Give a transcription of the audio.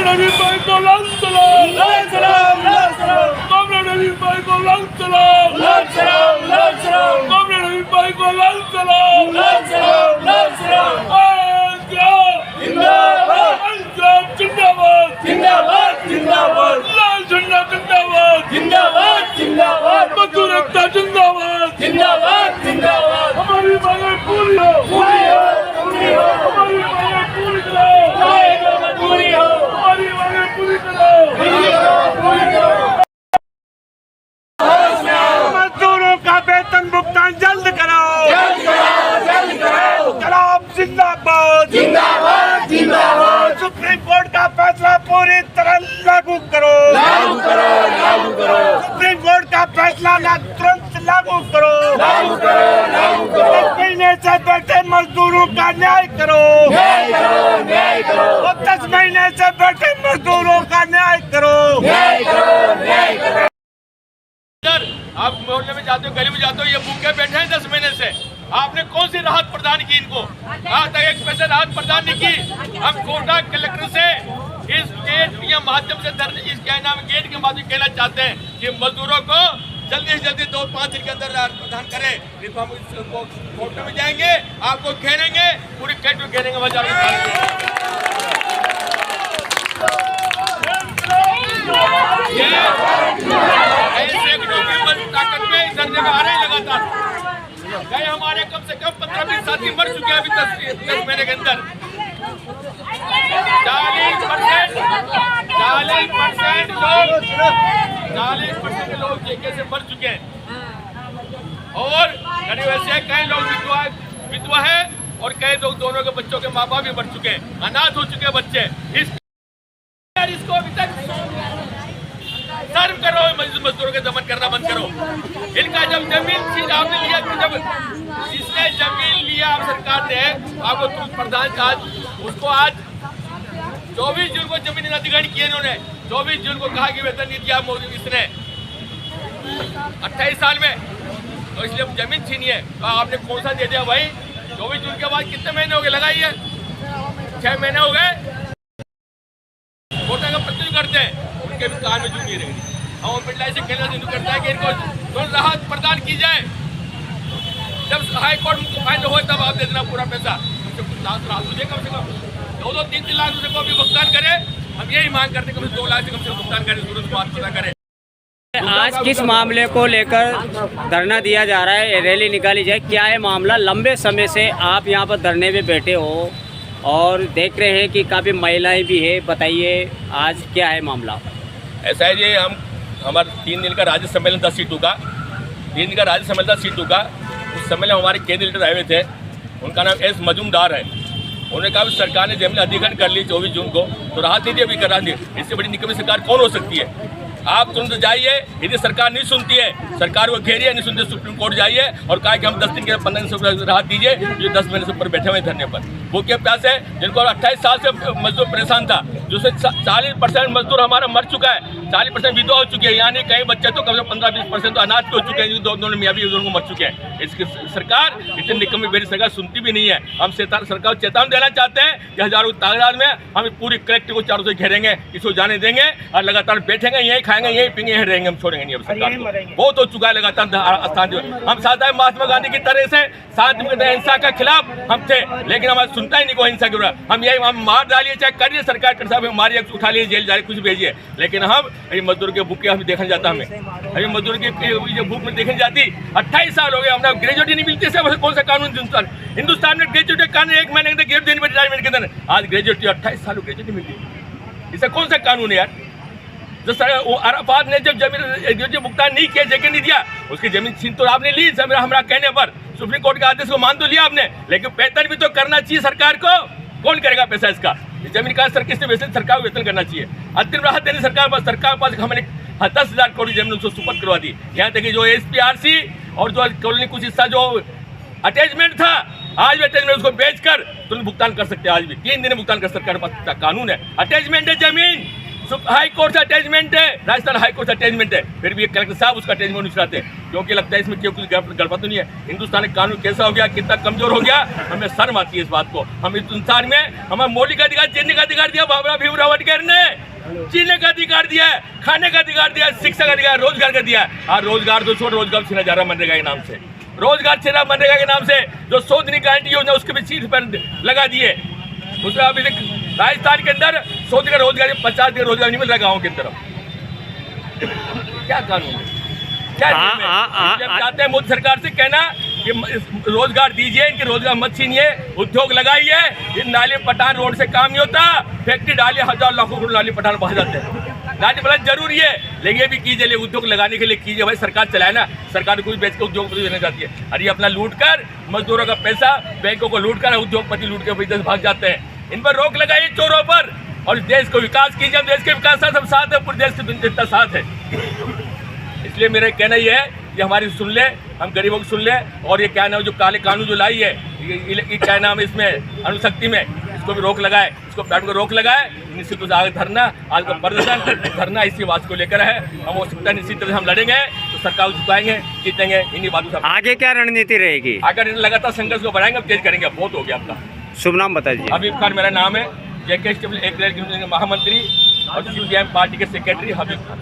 नबी भाई को लाल सलाम, लाल सलाम, लाल सलाम। कॉमरेड नबी भाई को लाल सलाम, लाल सलाम, लाल सलाम। कॉमरेड नबी भाई को लाल सलाम, लाल सलाम, लाल सलाम। जिंदाबाद, जिंदाबाद, जिंदाबाद, जिंदाबाद। लाल झंडा जिंदाबाद, जिंदाबाद, जिंदाबाद। मजदूर एकता जिंदाबाद, जिंदाबाद, जिंदाबाद। हमारी मांगे पूरी हो, पूरी हो, पूरी हो। हमारी मांगे पूरी करो, पूरी हो। हमारी मांगे पूरी करो, पूरी करो, पूरी करो। मजदूरों का वेतन भुगतान जल्द करो, जल्द करो, जल्द करो। कलाम जिंदाबाद, जिंदाबाद, जिंदाबाद। सुप्रीम कोर्ट का फैसला पूरी तरह लागू करो, लागू करो, लागू करो। सुप्रीम कोर्ट का फैसला तुरंत लागू करो, लागू करो, लागू करो। 10 महीने से बैठे मजदूरों का न्याय करो, न्याय करो, न्याय करो। 10 महीने से बैठे मजदूरों का न्याय करो, न्याय करो, न्याय करो। आप मोहल्ले में जाते हो, गली में जाते हो, ये भूखे बैठे हैं 10 महीने से। आपने कौन सी राहत प्रदान की इनको? आज तक एक पैसे राहत प्रदान नहीं की। हम कोटा कलेक्टर से इस गेट के माध्यम से इस गेट के माध्यम कहना चाहते हैं कि मजदूरों को जल्दी से जल्दी 2-5 दिन के अंदर राहत प्रदान करें। नहीं तो हम कोर्ट में जाएंगे, आपको घेरेंगे, पूरी कैट में घेरेंगे। ताकत में इधर जगह आ रहे हैं लगातार। गए हमारे कम से कम 15-20 साथी मर चुके हैं अभी 10 महीने के अंदर। 40% लोग जेके से मर चुके हैं। और वैसे कई लोग विधवा है और कई लोग दोनों के बच्चों के माँ बाप भी मर चुके हैं, अनाथ हो चुके हैं बच्चे। इसको अभी तक सर्व करो, मजदूरों के दमन करना बंद करो। इनका जब जमीन चीज आपने लिया, जब जिसने जमीन लिया आप सरकार ने, आपको प्रधान का उसको आज 24 जून को जमीन अधिग्रहण किए इन्होंने। 24 जून को कहा कि वेतन नहीं दिया इसने 28 साल में, तो इसलिए जमीन छीनी है। तो आपने कौन सा दे दिया भाई? 24 जून के बाद कितने महीने हो गए? लगाइए 6 महीने हो गए। कोटा का प्रति करते हैं, उनके भी कान में जूं नहीं रहेगी। हम बिल्ला से कहना शुरू करता है कि इनको तो राहत प्रदान की जाए। जब हाई कोर्ट में फाइनल हो तब आप दे देना पूरा पैसा। राहत मुझे कम से कम 2-3 लाख रुपए को भी भुगतान करे। हम यही मांग करते हैं कि 2 लाख से कम से कम भुगतान करें, सूरज को पता करें। आज किस मामले को लेकर धरना दिया जा रहा है, रैली निकाली जाए, क्या है मामला? लंबे समय से आप यहाँ पर धरने में बैठे हो और देख रहे हैं कि काफ़ी महिलाएं भी है, बताइए आज क्या है मामला? ऐसा है जी, हमारा 3 दिन का राज्य सम्मेलन था सीटू का। 3 दिन का राज्य सम्मेलन था सीटू का। उस सम्मेलन हमारे केंद्रीय लीडर आए हुए थे, उनका नाम एस मजूमदार है। उन्होंने कहा सरकार ने जमीन अधिग्रहण कर ली 24 जून को, तो राहत नहीं दी अभी करा दी। इससे बड़ी निकम्मी सरकार कौन हो सकती है? आप तुरंत जाइए, यदि सरकार नहीं सुनती है, सरकार को घेरिए, नहीं सुनते सुप्रीम कोर्ट जाइए और कहा कि हम 10 दिन के 15 दिन से राहत दीजिए। जो 10 महीने से ऊपर बैठे हुए धरने पर, वो क्या प्यास है? जिनको 28 साल से मजदूर परेशान था, जिससे 40% मजदूर हमारा मर चुका है, 40% विधवा हो चुकी है। यानी कई बच्चे तो कम से 15-20% तो अनाथ हो चुके हैं, दोनों मियाँ भी दोनों मर चुके हैं। इसकी सरकार इतनी निकम्मी बेरी सरकार सुनती भी नहीं है। हम सरकार को चेतावनी देना चाहते हैं कि हजारों तादाद में हम पूरी कलेक्टर को चारों से घेरेंगे, इसको जाने देंगे और लगातार बैठेंगे, यही खाएंगे, यही पीएंगे, यही रहेंगे, हम छोड़ेंगे नहीं। अब सरकार बहुत हो चुका है लगातार स्थान। हम साथ महात्मा गांधी की तरह से शांति हिंसा के खिलाफ हम थे, लेकिन हमारा सुनता ही नहीं कोई हिंसा के। हम यही हम मार डालिए, चाहे करिए सरकार कर साहब, मारिए, उठा लीजिए, जेल जाए, कुछ भेजिए, लेकिन हम मजदूर के भूख के हमें देखने जाता, हमें मजदूर की भूख में देखने जाती। 28 साल हो गए, हमें ग्रेजुएटी नहीं मिलती। कौन सा कानून हिंदुस्तान में ग्रेजुएटी कानून 1 महीने के अंदर ग्रेजुएट देने रिटायरमेंट के अंदर, आज ग्रेजुएटी 28 साल ग्रेजुएटी मिलती। इससे कौन सा कानून है यार? जो अराफात ने जब जमीन भुगतान नहीं किया, जगह नहीं दिया, उसकी जमीन छीन तो आपने ली हमारा कहने पर। सुप्रीम कोर्ट के आदेश को मान तो लिया आपने, लेकिन वेतन भी तो करना चाहिए सरकार को। कौन करेगा पैसा इसका? जमीन का सर किसने वैसे सरकार को वेतन करना चाहिए। अंतिम राहत देनी सरकार पास हमने 10,000 करोड़ जमीन उसको सुपुर्द करवा दी। यहाँ तक कि जो SPRC और जो कॉलोनी कुछ हिस्सा जो अटैचमेंट था, आज भी अटैचमेंट उसको बेचकर तुरंत भुगतान कर सकते हैं। आज भी 3 दिन भुगतान कर सरकार पास कानून है। अटैचमेंट है जमीन, हाई कोर्ट से अटैचमेंट है, राजस्थान हाई कोर्ट से अटैचमेंट है, फिर भी कलेक्टर साहब उसका अटैचमेंट नहीं चलाते, क्योंकि लगता है इसमें क्यों कुछ गड़बड़ तो नहीं है। हिंदुस्तानी कानून कैसा हो गया, कितना कमजोर हो गया, हमें शर्म आती है इस बात को। हम हिंदुस्तान में हमें मौलिक अधिकार जीने का अधिकार दिया बाबा भीम राव अम्बेडकर ने, जीने का अधिकार दिया है, खाने का अधिकार दिया है, शिक्षा का अधिकार, रोजगार का दिया है। और रोजगार तो छोड़, रोजगार छीना जा रहा मनरेगा के नाम से, रोजगार छीना मनरेगा के नाम से। जो 100 दिन की गारंटी योजना उसके भी सीट पर लगा दिए, उसमें अभी तक राजस्थान के अंदर 100 दिन का रोजगार, 50 दिन का रोजगार नहीं मिल रहा गाँव के अंदर। क्या कानून है, क्या चाहते हैं मोदी सरकार से कहना कि रोजगार दीजिए, इनके रोजगार मत छीनिए, उद्योग लगाइए। इन नाली पठान रोड से काम नहीं होता, फैक्ट्री डालिए, 1000 लाखों करोड़ नाली पठान बहा जाते हैं। नाली पठान जरूरी है, लेकिन ये भी कीजिए, उद्योग लगाने के लिए कीजिए भाई, सरकार चलाए ना, सरकार कुछ बेच के उद्योगपति देना चाहती है। अरे अपना लूट कर, मजदूरों का पैसा बैंकों को लूट कर उद्योगपति लूट के विदेश भाग जाते हैं। इन पर रोक लगाइए चोरों पर, और देश को विकास कीजिए। देश के विकास साथ हम साथ है, पूरे देश की जनता साथ है। इसलिए मेरा कहना यह है कि हमारी सुन ले, हम गरीबों की सुन ले, और ये क्या नाम जो काले कानून जो लाई है, ये क्या नाम है इसमें अणुशक्ति में, इसको भी रोक लगाए, इसको पैट को रोक लगाए। निश्चित रूप से आगे धरना, आज का प्रदर्शन धरना इसी बात को लेकर है। हम हो सकता है निश्चित तरह से हम लड़ेंगे, तो सरकार को झुकाएंगे, जीतेंगे, इन्हीं बातों से। आगे क्या रणनीति रहेगी? अगर लगातार संघर्ष को बढ़ाएंगे, तेज करेंगे। बहुत हो गया आपका। शुभ नाम बताइए। हबीब खान मेरा नाम है, JK महामंत्री और CPIM पार्टी के सेक्रेटरी हबीब खान।